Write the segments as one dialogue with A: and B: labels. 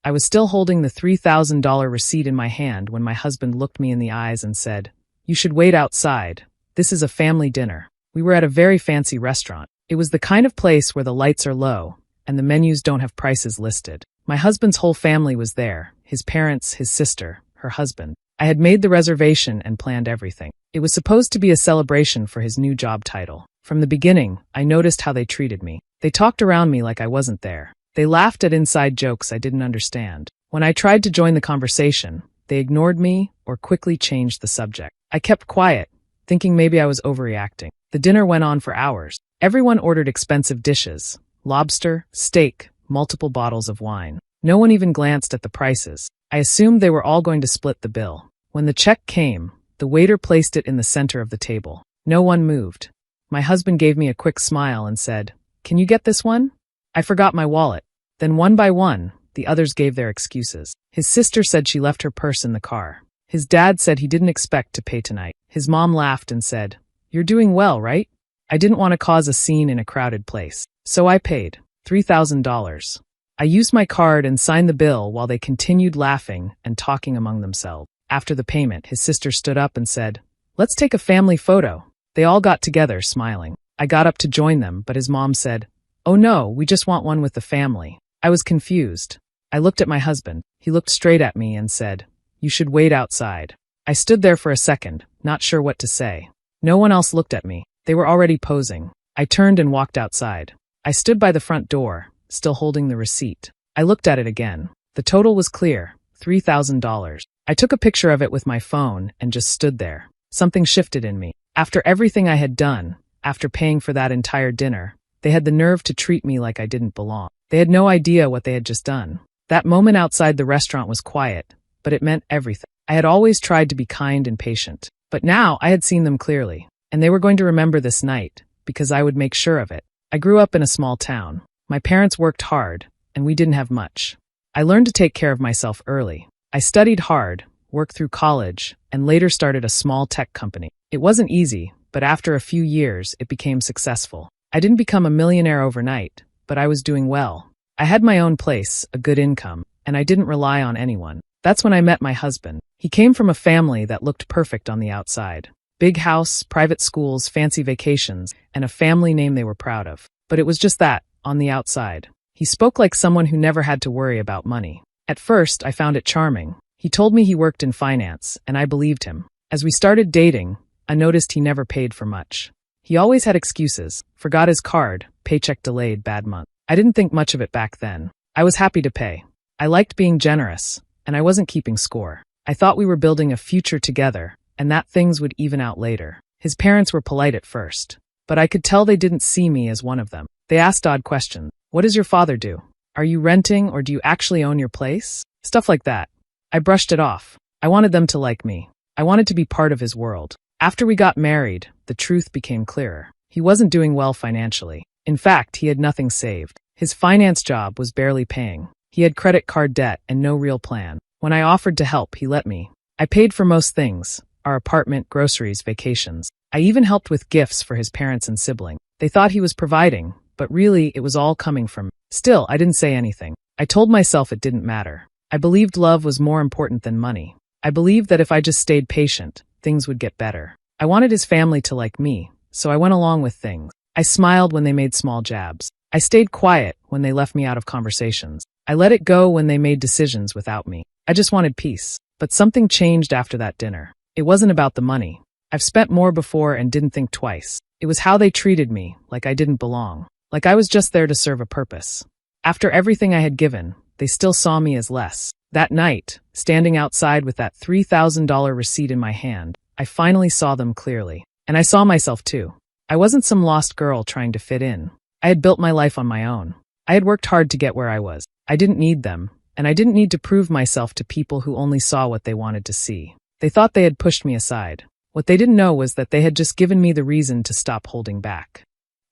A: I was still holding the $3,000 receipt in my hand when my husband looked me in the eyes and said, "You should wait outside. This is a family dinner." We were at a very fancy restaurant. It was the kind of place where the lights are low and the menus don't have prices listed. My husband's whole family was there, his parents, his sister, her husband. I had made the reservation and planned everything. It was supposed to be a celebration for his new job title. From the beginning, I noticed how they treated me. They talked around me like I wasn't there. They laughed at inside jokes I didn't understand. When I tried to join the conversation, they ignored me or quickly changed the subject. I kept quiet, thinking maybe I was overreacting. The dinner went on for hours. Everyone ordered expensive dishes: lobster, steak, multiple bottles of wine. No one even glanced at the prices. I assumed they were all going to split the bill. When the check came, the waiter placed it in the center of the table. No one moved. My husband gave me a quick smile and said, "Can you get this one?" I forgot my wallet. Then one by one, the others gave their excuses. His sister said she left her purse in the car. His dad said he didn't expect to pay tonight. His mom laughed and said, "You're doing well, right?" I didn't want to cause a scene in a crowded place, so I paid $3,000. I used my card and signed the bill while they continued laughing and talking among themselves. After the payment, his sister stood up and said, "Let's take a family photo." They all got together, smiling. I got up to join them, but his mom said, "Oh no, we just want one with the family." I was confused. I looked at my husband. He looked straight at me and said, "You should wait outside." I stood there for a second, not sure what to say. No one else looked at me. They were already posing. I turned and walked outside. I stood by the front door, still holding the receipt. I looked at it again. The total was clear, $3,000. I took a picture of it with my phone and just stood there. Something shifted in me. After everything I had done, after paying for that entire dinner, they had the nerve to treat me like I didn't belong. They had no idea what they had just done. That moment outside the restaurant was quiet, but it meant everything. I had always tried to be kind and patient, but now I had seen them clearly, and they were going to remember this night, because I would make sure of it. I grew up in a small town. My parents worked hard, and we didn't have much. I learned to take care of myself early. I studied hard, worked through college, and later started a small tech company. It wasn't easy, but after a few years, it became successful. I didn't become a millionaire overnight, but I was doing well. I had my own place, a good income, and I didn't rely on anyone. That's when I met my husband. He came from a family that looked perfect on the outside. Big house, private schools, fancy vacations, and a family name they were proud of. But it was just that, on the outside. He spoke like someone who never had to worry about money. At first, I found it charming. He told me he worked in finance, and I believed him. As we started dating, I noticed he never paid for much. He always had excuses, forgot his card, paycheck delayed, bad month. I didn't think much of it back then. I was happy to pay. I liked being generous, and I wasn't keeping score. I thought we were building a future together, and that things would even out later. His parents were polite at first, but I could tell they didn't see me as one of them. They asked odd questions. "What does your father do? Are you renting or do you actually own your place?" Stuff like that. I brushed it off. I wanted them to like me. I wanted to be part of his world. After we got married, the truth became clearer. He wasn't doing well financially. In fact, he had nothing saved. His finance job was barely paying. He had credit card debt and no real plan. When I offered to help, he let me. I paid for most things: our apartment, groceries, vacations. I even helped with gifts for his parents and siblings. They thought he was providing, but really it was all coming from me. Still, I didn't say anything. I told myself it didn't matter. I believed love was more important than money. I believed that if I just stayed patient, things would get better. I wanted his family to like me, so I went along with things. I smiled when they made small jabs. I stayed quiet when they left me out of conversations. I let it go when they made decisions without me. I just wanted peace. But something changed after that dinner. It wasn't about the money. I've spent more before and didn't think twice. It was how they treated me, like I didn't belong. Like I was just there to serve a purpose. After everything I had given, they still saw me as less. That night, standing outside with that $3,000 receipt in my hand, I finally saw them clearly. And I saw myself too. I wasn't some lost girl trying to fit in. I had built my life on my own. I had worked hard to get where I was. I didn't need them, and I didn't need to prove myself to people who only saw what they wanted to see. They thought they had pushed me aside. What they didn't know was that they had just given me the reason to stop holding back.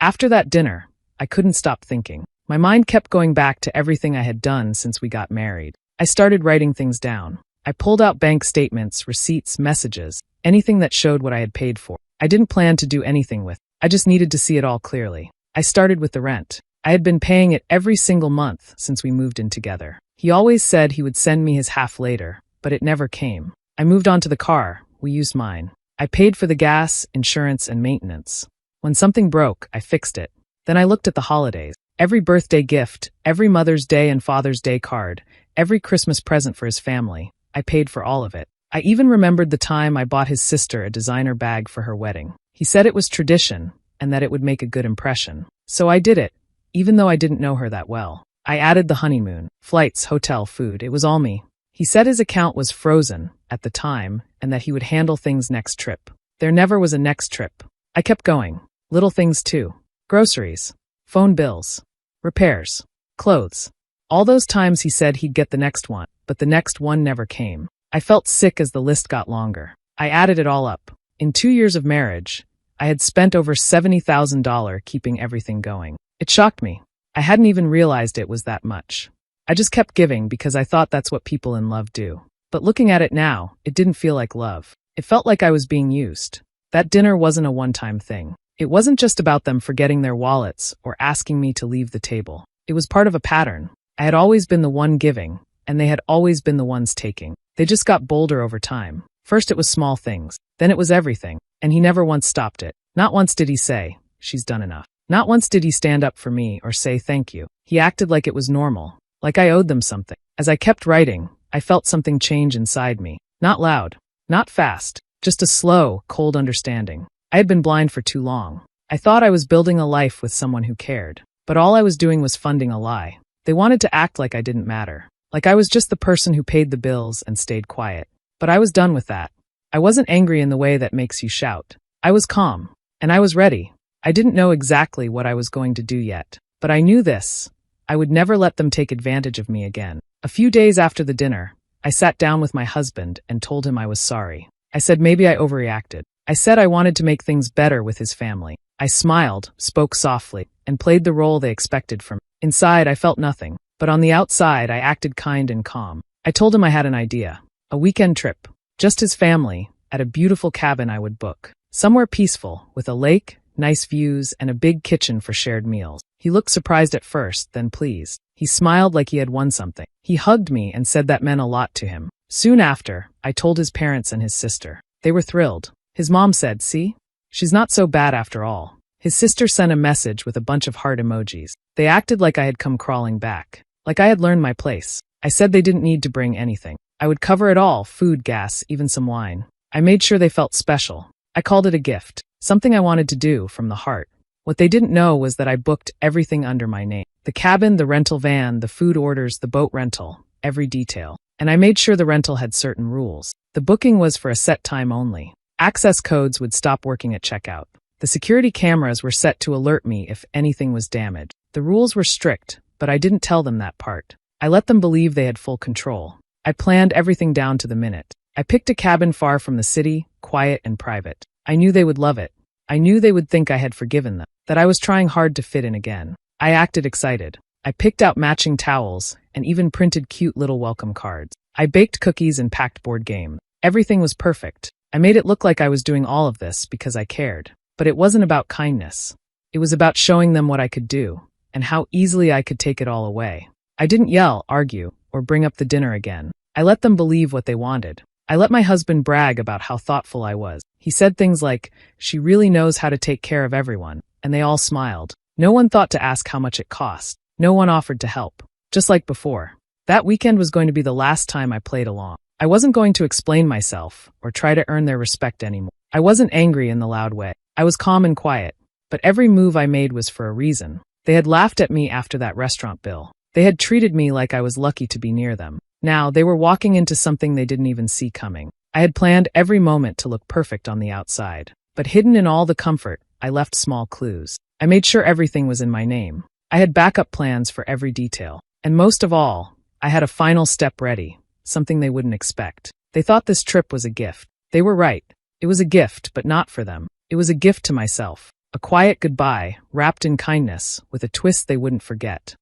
A: After that dinner, I couldn't stop thinking. My mind kept going back to everything I had done since we got married. I started writing things down. I pulled out bank statements, receipts, messages, anything that showed what I had paid for. I didn't plan to do anything with it. I just needed to see it all clearly. I started with the rent. I had been paying it every single month since we moved in together. He always said he would send me his half later, but it never came. I moved on to the car. We used mine. I paid for the gas, insurance, and maintenance. When something broke, I fixed it. Then I looked at the holidays. Every birthday gift, every Mother's Day and Father's Day card, every Christmas present for his family. I paid for all of it. I even remembered the time I bought his sister a designer bag for her wedding. He said it was tradition and that it would make a good impression. So I did it, even though I didn't know her that well. I added the honeymoon, flights, hotel, food. It was all me. He said his account was frozen at the time and that he would handle things next trip. There never was a next trip. I kept going. Little things too. Groceries, phone bills, repairs, clothes. All those times he said he'd get the next one, but the next one never came. I felt sick as the list got longer. I added it all up. In 2 years of marriage, I had spent over $70,000 keeping everything going. It shocked me. I hadn't even realized it was that much. I just kept giving because I thought that's what people in love do. But looking at it now, it didn't feel like love. It felt like I was being used. That dinner wasn't a one-time thing. It wasn't just about them forgetting their wallets or asking me to leave the table. It was part of a pattern. I had always been the one giving, and they had always been the ones taking. They just got bolder over time. First it was small things, then it was everything, and he never once stopped it. Not once did he say, "She's done enough." Not once did he stand up for me or say thank you. He acted like it was normal, like I owed them something. As I kept writing, I felt something change inside me. Not loud, not fast, just a slow, cold understanding. I had been blind for too long. I thought I was building a life with someone who cared, but all I was doing was funding a lie. They wanted to act like I didn't matter, like I was just the person who paid the bills and stayed quiet. But I was done with that. I wasn't angry in the way that makes you shout. I was calm, and I was ready. I didn't know exactly what I was going to do yet, but I knew this. I would never let them take advantage of me again. A few days after the dinner, I sat down with my husband and told him I was sorry. I said maybe I overreacted. I said I wanted to make things better with his family. I smiled, spoke softly, and played the role they expected from me. Inside, I felt nothing, but on the outside, I acted kind and calm. I told him I had an idea. A weekend trip. Just his family, at a beautiful cabin I would book. Somewhere peaceful, with a lake, nice views, and a big kitchen for shared meals. He looked surprised at first, then pleased. He smiled like he had won something. He hugged me and said that meant a lot to him. Soon after, I told his parents and his sister. They were thrilled. His mom said, "See? She's not so bad after all." His sister sent a message with a bunch of heart emojis. They acted like I had come crawling back. Like I had learned my place. I said they didn't need to bring anything. I would cover it all, food, gas, even some wine. I made sure they felt special. I called it a gift. Something I wanted to do from the heart. What they didn't know was that I booked everything under my name. The cabin, the rental van, the food orders, the boat rental, every detail. And I made sure the rental had certain rules. The booking was for a set time only. Access codes would stop working at checkout. The security cameras were set to alert me if anything was damaged. The rules were strict, but I didn't tell them that part. I let them believe they had full control. I planned everything down to the minute. I picked a cabin far from the city, quiet and private. I knew they would love it. I knew they would think I had forgiven them, that I was trying hard to fit in again. I acted excited. I picked out matching towels and even printed cute little welcome cards. I baked cookies and packed board games. Everything was perfect. I made it look like I was doing all of this because I cared. But it wasn't about kindness. It was about showing them what I could do and how easily I could take it all away. I didn't yell, argue, or bring up the dinner again. I let them believe what they wanted. I let my husband brag about how thoughtful I was. He said things like, "She really knows how to take care of everyone," and they all smiled. No one thought to ask how much it cost. No one offered to help. Just like before. That weekend was going to be the last time I played along. I wasn't going to explain myself or try to earn their respect anymore. I wasn't angry in the loud way. I was calm and quiet. But every move I made was for a reason. They had laughed at me after that restaurant bill. They had treated me like I was lucky to be near them. Now, they were walking into something they didn't even see coming. I had planned every moment to look perfect on the outside. But hidden in all the comfort, I left small clues. I made sure everything was in my name. I had backup plans for every detail. And most of all, I had a final step ready, something they wouldn't expect. They thought this trip was a gift. They were right. It was a gift, but not for them. It was a gift to myself. A quiet goodbye, wrapped in kindness, with a twist they wouldn't forget.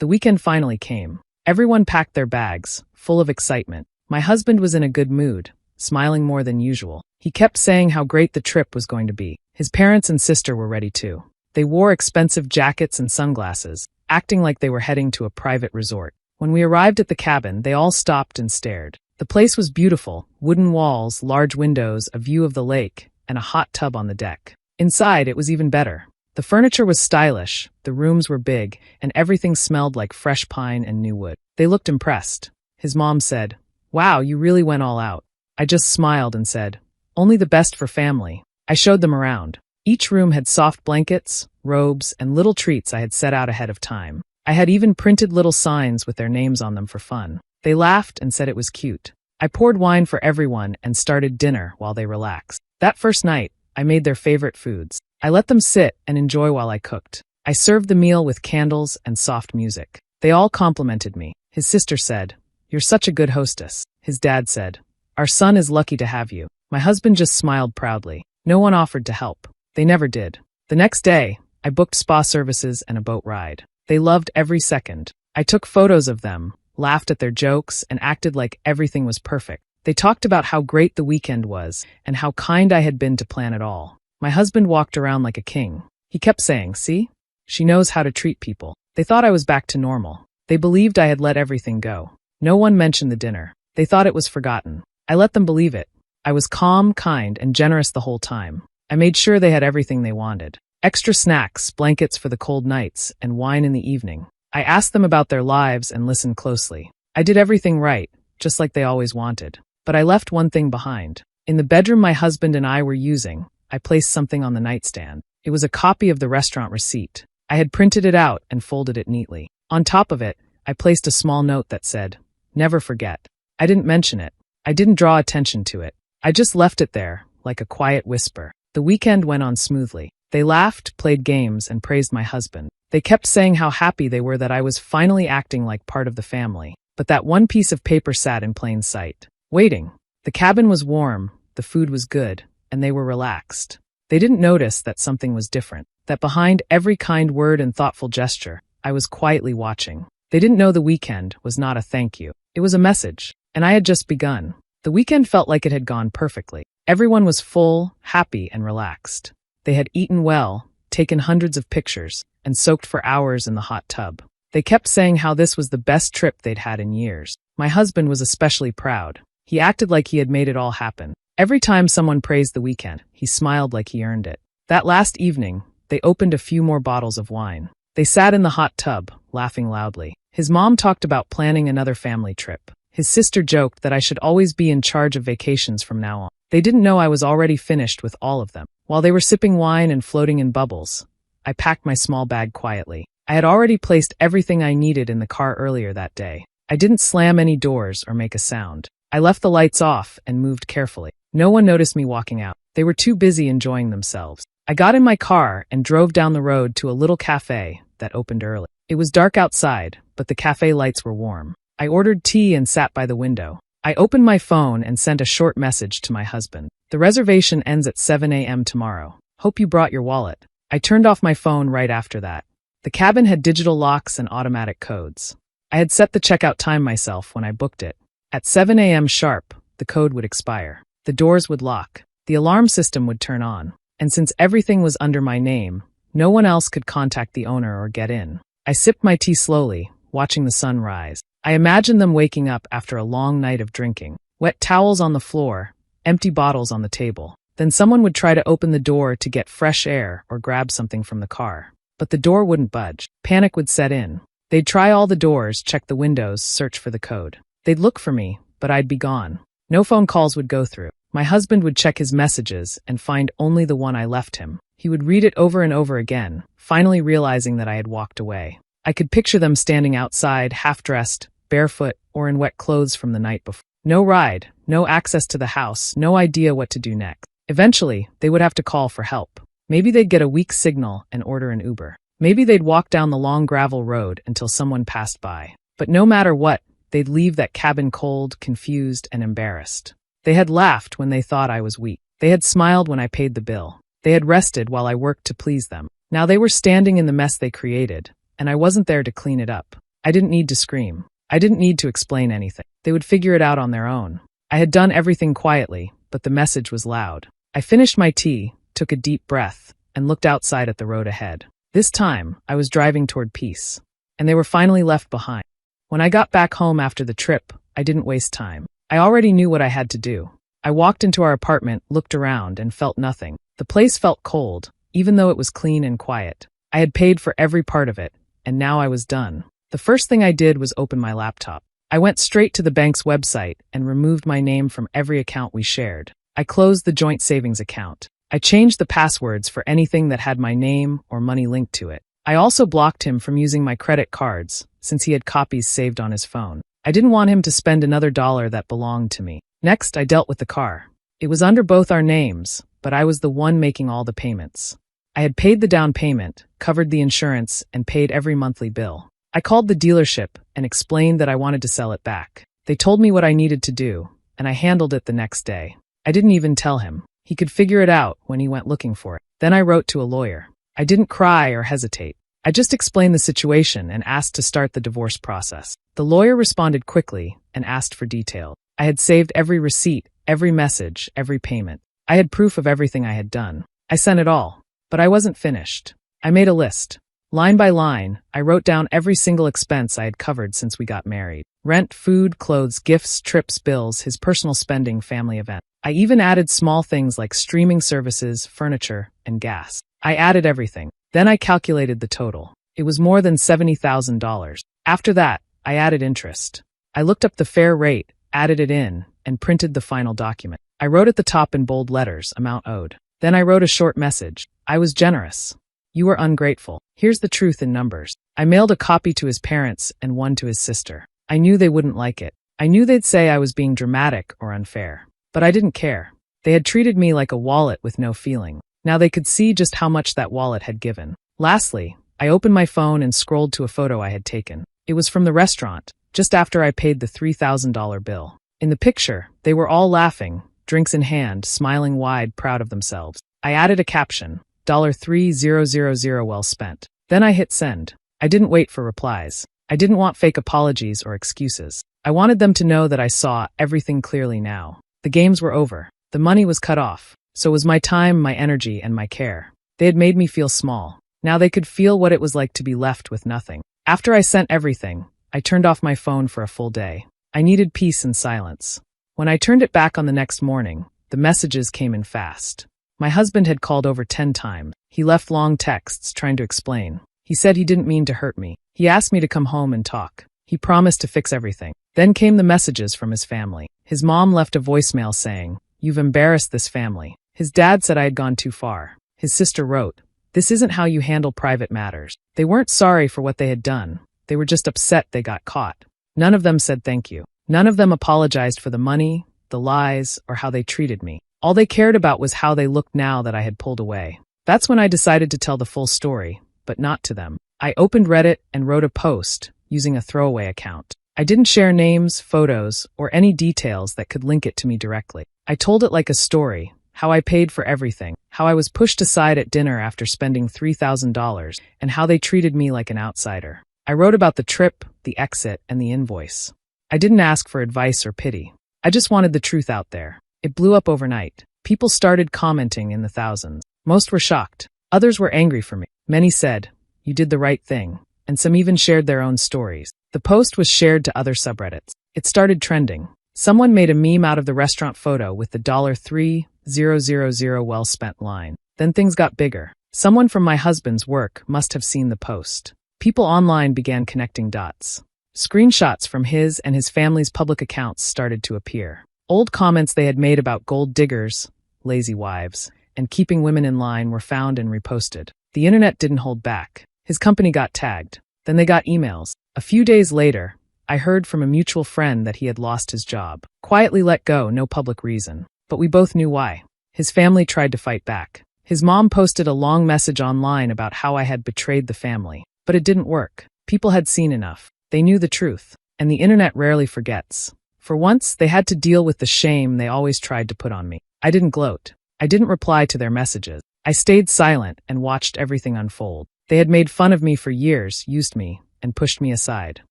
A: The weekend finally came. Everyone packed their bags, full of excitement. My husband was in a good mood, smiling more than usual. He kept saying how great the trip was going to be. His parents and sister were ready too. They wore expensive jackets and sunglasses, acting like they were heading to a private resort. When we arrived at the cabin, they all stopped and stared. The place was beautiful, wooden walls, large windows, a view of the lake, and a hot tub on the deck. Inside, it was even better. The furniture was stylish, the rooms were big, and everything smelled like fresh pine and new wood. They looked impressed. His mom said, "Wow, you really went all out." I just smiled and said, "Only the best for family." I showed them around. Each room had soft blankets, robes, and little treats I had set out ahead of time. I had even printed little signs with their names on them for fun. They laughed and said it was cute. I poured wine for everyone and started dinner while they relaxed. That first night, I made their favorite foods. I let them sit and enjoy while I cooked. I served the meal with candles and soft music. They all complimented me. His sister said, "You're such a good hostess." His dad said, "Our son is lucky to have you." My husband just smiled proudly. No one offered to help. They never did. The next day, I booked spa services and a boat ride. They loved every second. I took photos of them, laughed at their jokes, and acted like everything was perfect. They talked about how great the weekend was and how kind I had been to plan it all. My husband walked around like a king. He kept saying, "See? She knows how to treat people." They thought I was back to normal. They believed I had let everything go. No one mentioned the dinner. They thought it was forgotten. I let them believe it. I was calm, kind, and generous the whole time. I made sure they had everything they wanted. Extra snacks, blankets for the cold nights, and wine in the evening. I asked them about their lives and listened closely. I did everything right, just like they always wanted. But I left one thing behind. In the bedroom my husband and I were using, I placed something on the nightstand. It was a copy of the restaurant receipt. I had printed it out and folded it neatly. On top of it, I placed a small note that said, "Never forget." I didn't mention it. I didn't draw attention to it. I just left it there, like a quiet whisper. The weekend went on smoothly. They laughed, played games, and praised my husband. They kept saying how happy they were that I was finally acting like part of the family. But that one piece of paper sat in plain sight, waiting. The cabin was warm, the food was good, and they were relaxed. They didn't notice that something was different, that behind every kind word and thoughtful gesture, I was quietly watching. They didn't know the weekend was not a thank you. It was a message, and I had just begun. The weekend felt like it had gone perfectly. Everyone was full, happy, and relaxed. They had eaten well, taken hundreds of pictures, and soaked for hours in the hot tub. They kept saying how this was the best trip they'd had in years. My husband was especially proud. He acted like he had made it all happen. Every time someone praised the weekend, he smiled like he earned it. That last evening, they opened a few more bottles of wine. They sat in the hot tub, laughing loudly. His mom talked about planning another family trip. His sister joked that I should always be in charge of vacations from now on. They didn't know I was already finished with all of them. While they were sipping wine and floating in bubbles, I packed my small bag quietly. I had already placed everything I needed in the car earlier that day. I didn't slam any doors or make a sound. I left the lights off and moved carefully. No one noticed me walking out. They were too busy enjoying themselves. I got in my car and drove down the road to a little cafe that opened early. It was dark outside, but the cafe lights were warm. I ordered tea and sat by the window. I opened my phone and sent a short message to my husband. "The reservation ends at 7 a.m. tomorrow. Hope you brought your wallet." I turned off my phone right after that. The cabin had digital locks and automatic codes. I had set the checkout time myself when I booked it. At 7 a.m. sharp, the code would expire. The doors would lock. The alarm system would turn on. And since everything was under my name, no one else could contact the owner or get in. I sipped my tea slowly, watching the sun rise. I imagined them waking up after a long night of drinking. Wet towels on the floor, empty bottles on the table. Then someone would try to open the door to get fresh air or grab something from the car. But the door wouldn't budge. Panic would set in. They'd try all the doors, check the windows, search for the code. They'd look for me, but I'd be gone. No phone calls would go through. My husband would check his messages and find only the one I left him. He would read it over and over again, finally realizing that I had walked away. I could picture them standing outside, half-dressed, barefoot, or in wet clothes from the night before. No ride, no access to the house, no idea what to do next. Eventually, they would have to call for help. Maybe they'd get a weak signal and order an Uber. Maybe they'd walk down the long gravel road until someone passed by. But no matter what, they'd leave that cabin cold, confused, and embarrassed. They had laughed when they thought I was weak. They had smiled when I paid the bill. They had rested while I worked to please them. Now they were standing in the mess they created, and I wasn't there to clean it up. I didn't need to scream. I didn't need to explain anything. They would figure it out on their own. I had done everything quietly, but the message was loud. I finished my tea, took a deep breath, and looked outside at the road ahead. This time, I was driving toward peace, and they were finally left behind. When I got back home after the trip, I didn't waste time. I already knew what I had to do. I walked into our apartment, looked around, and felt nothing. The place felt cold, even though it was clean and quiet. I had paid for every part of it, and now I was done. The first thing I did was open my laptop. I went straight to the bank's website and removed my name from every account we shared. I closed the joint savings account. I changed the passwords for anything that had my name or money linked to it. I also blocked him from using my credit cards, since he had copies saved on his phone. I didn't want him to spend another dollar that belonged to me. Next, I dealt with the car. It was under both our names, but I was the one making all the payments. I had paid the down payment, covered the insurance, and paid every monthly bill. I called the dealership and explained that I wanted to sell it back. They told me what I needed to do, and I handled it the next day. I didn't even tell him. He could figure it out when he went looking for it. Then I wrote to a lawyer. I didn't cry or hesitate. I just explained the situation and asked to start the divorce process. The lawyer responded quickly and asked for details. I had saved every receipt, every message, every payment. I had proof of everything I had done. I sent it all. But I wasn't finished. I made a list. Line by line, I wrote down every single expense I had covered since we got married. Rent, food, clothes, gifts, trips, bills, his personal spending, family events. I even added small things like streaming services, furniture, and gas. I added everything. Then I calculated the total. It was more than $70,000. After that, I added interest. I looked up the fair rate, added it in, and printed the final document. I wrote at the top in bold letters, amount owed. Then I wrote a short message. I was generous. You were ungrateful. Here's the truth in numbers. I mailed a copy to his parents and one to his sister. I knew they wouldn't like it. I knew they'd say I was being dramatic or unfair. But I didn't care. They had treated me like a wallet with no feeling. Now they could see just how much that wallet had given. Lastly, I opened my phone and scrolled to a photo I had taken. It was from the restaurant, just after I paid the $3,000 bill. In the picture, they were all laughing, drinks in hand, smiling wide, proud of themselves. I added a caption, $3,000 well spent. Then I hit send. I didn't wait for replies. I didn't want fake apologies or excuses. I wanted them to know that I saw everything clearly now. The games were over. The money was cut off. So was my time, my energy, and my care. They had made me feel small. Now they could feel what it was like to be left with nothing. After I sent everything, I turned off my phone for a full day. I needed peace and silence. When I turned it back on the next morning, the messages came in fast. My husband had called over 10 times. He left long texts trying to explain. He said he didn't mean to hurt me. He asked me to come home and talk. He promised to fix everything. Then came the messages from his family. His mom left a voicemail saying, "You've embarrassed this family." His dad said I had gone too far. His sister wrote, "This isn't how you handle private matters." They weren't sorry for what they had done. They were just upset they got caught. None of them said thank you. None of them apologized for the money, the lies, or how they treated me. All they cared about was how they looked now that I had pulled away. That's when I decided to tell the full story, but not to them. I opened Reddit and wrote a post using a throwaway account. I didn't share names, photos, or any details that could link it to me directly. I told it like a story, how I paid for everything, how I was pushed aside at dinner after spending $3,000, and how they treated me like an outsider. I wrote about the trip, the exit, and the invoice. I didn't ask for advice or pity. I just wanted the truth out there. It blew up overnight. People started commenting in the thousands. Most were shocked. Others were angry for me. Many said, "You did the right thing," and some even shared their own stories. The post was shared to other subreddits. It started trending. Someone made a meme out of the restaurant photo with the $3,000 well spent line. Then things got bigger. Someone from my husband's work must have seen the post. People online began connecting dots. Screenshots from his and his family's public accounts started to appear. Old comments they had made about gold diggers, lazy wives, and keeping women in line were found and reposted. The internet didn't hold back. His company got tagged. Then they got emails. A few days later, I heard from a mutual friend that he had lost his job. Quietly let go, no public reason. But we both knew why. His family tried to fight back. His mom posted a long message online about how I had betrayed the family. But it didn't work. People had seen enough. They knew the truth. And the internet rarely forgets. For once, they had to deal with the shame they always tried to put on me. I didn't gloat. I didn't reply to their messages. I stayed silent and watched everything unfold. They had made fun of me for years, used me, and pushed me aside.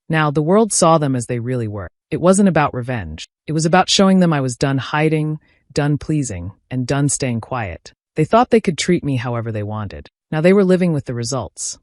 A: Now, the world saw them as they really were. It wasn't about revenge. It was about showing them I was done hiding, done pleasing, and done staying quiet. They thought they could treat me however they wanted. Now they were living with the results.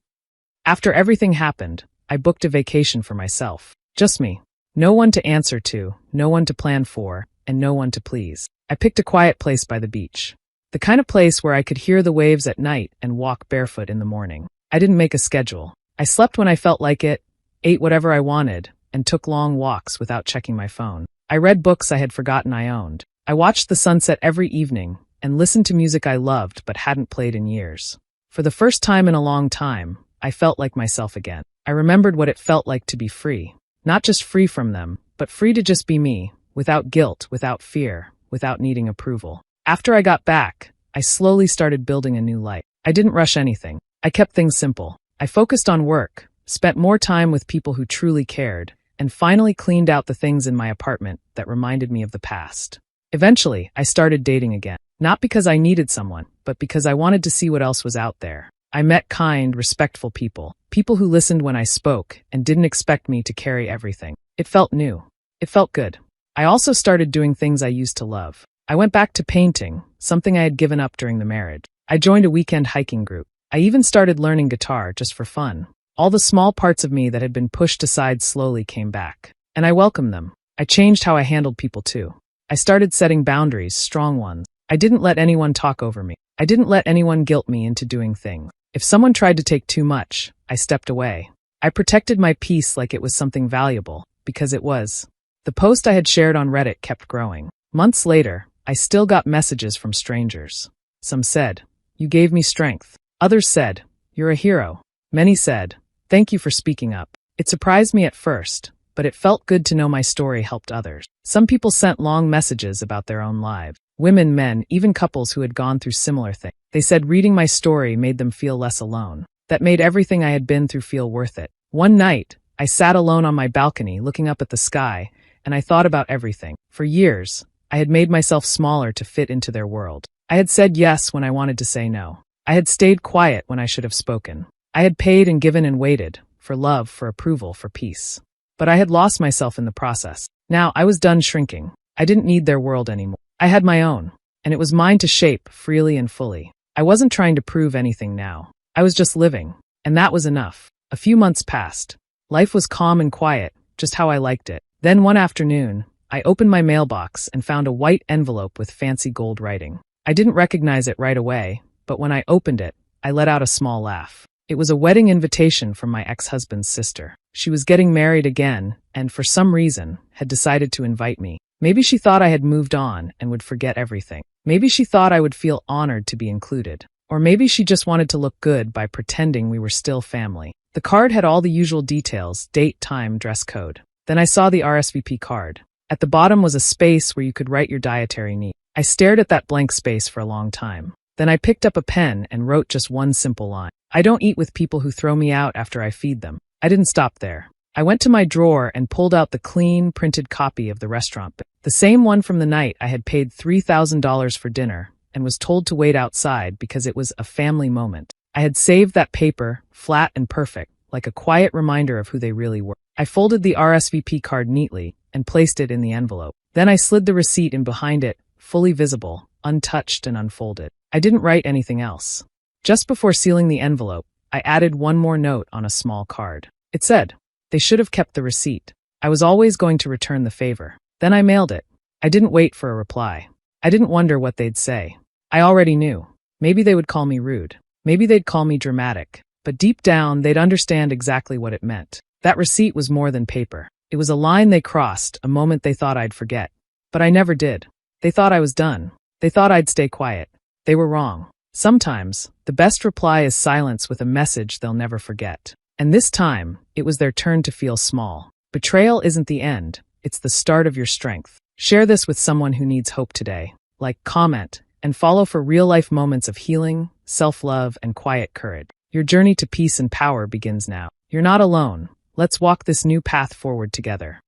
A: After everything happened, I booked a vacation for myself. Just me. No one to answer to, no one to plan for, and no one to please. I picked a quiet place by the beach. The kind of place where I could hear the waves at night and walk barefoot in the morning. I didn't make a schedule. I slept when I felt like it, ate whatever I wanted, and took long walks without checking my phone. I read books I had forgotten I owned. I watched the sunset every evening and listened to music I loved but hadn't played in years. For the first time in a long time, I felt like myself again. I remembered what it felt like to be free. Not just free from them, but free to just be me, without guilt, without fear, without needing approval. After I got back, I slowly started building a new life. I didn't rush anything. I kept things simple. I focused on work, spent more time with people who truly cared, and finally cleaned out the things in my apartment that reminded me of the past. Eventually, I started dating again. Not because I needed someone, but because I wanted to see what else was out there. I met kind, respectful people. People who listened when I spoke and didn't expect me to carry everything. It felt new. It felt good. I also started doing things I used to love. I went back to painting, something I had given up during the marriage. I joined a weekend hiking group. I even started learning guitar just for fun. All the small parts of me that had been pushed aside slowly came back. And I welcomed them. I changed how I handled people too. I started setting boundaries, strong ones. I didn't let anyone talk over me. I didn't let anyone guilt me into doing things. If someone tried to take too much, I stepped away. I protected my peace like it was something valuable, because it was. The post I had shared on Reddit kept growing. Months later, I still got messages from strangers. Some said, "You gave me strength." Others said, "You're a hero." Many said, "Thank you for speaking up." It surprised me at first, but it felt good to know my story helped others. Some people sent long messages about their own lives. Women, men, even couples who had gone through similar things. They said reading my story made them feel less alone. That made everything I had been through feel worth it. One night, I sat alone on my balcony looking up at the sky, and I thought about everything. For years, I had made myself smaller to fit into their world. I had said yes when I wanted to say no. I had stayed quiet when I should have spoken. I had paid and given and waited, for love, for approval, for peace. But I had lost myself in the process. Now, I was done shrinking. I didn't need their world anymore. I had my own, and it was mine to shape freely and fully. I wasn't trying to prove anything now. I was just living, and that was enough. A few months passed. Life was calm and quiet, just how I liked it. Then one afternoon, I opened my mailbox and found a white envelope with fancy gold writing. I didn't recognize it right away, but when I opened it, I let out a small laugh. It was a wedding invitation from my ex-husband's sister. She was getting married again, and for some reason, had decided to invite me. Maybe she thought I had moved on and would forget everything. Maybe she thought I would feel honored to be included. Or maybe she just wanted to look good by pretending we were still family. The card had all the usual details: date, time, dress code. Then I saw the RSVP card. At the bottom was a space where you could write your dietary needs. I stared at that blank space for a long time. Then I picked up a pen and wrote just one simple line. "I don't eat with people who throw me out after I feed them." I didn't stop there. I went to my drawer and pulled out the clean, printed copy of the restaurant bill. The same one from the night I had paid $3,000 for dinner and was told to wait outside because it was a family moment. I had saved that paper, flat and perfect, like a quiet reminder of who they really were. I folded the RSVP card neatly and placed it in the envelope. Then I slid the receipt in behind it, fully visible, untouched and unfolded. I didn't write anything else. Just before sealing the envelope, I added one more note on a small card. It said, "They should have kept the receipt. I was always going to return the favor." Then I mailed it. I didn't wait for a reply. I didn't wonder what they'd say. I already knew. Maybe they would call me rude. Maybe they'd call me dramatic. But deep down, they'd understand exactly what it meant. That receipt was more than paper. It was a line they crossed, a moment they thought I'd forget. But I never did. They thought I was done. They thought I'd stay quiet. They were wrong. Sometimes, the best reply is silence with a message they'll never forget. And this time, it was their turn to feel small. Betrayal isn't the end. It's the start of your strength. Share this with someone who needs hope today. Like, comment, and follow for real-life moments of healing, self-love, and quiet courage. Your journey to peace and power begins now. You're not alone. Let's walk this new path forward together.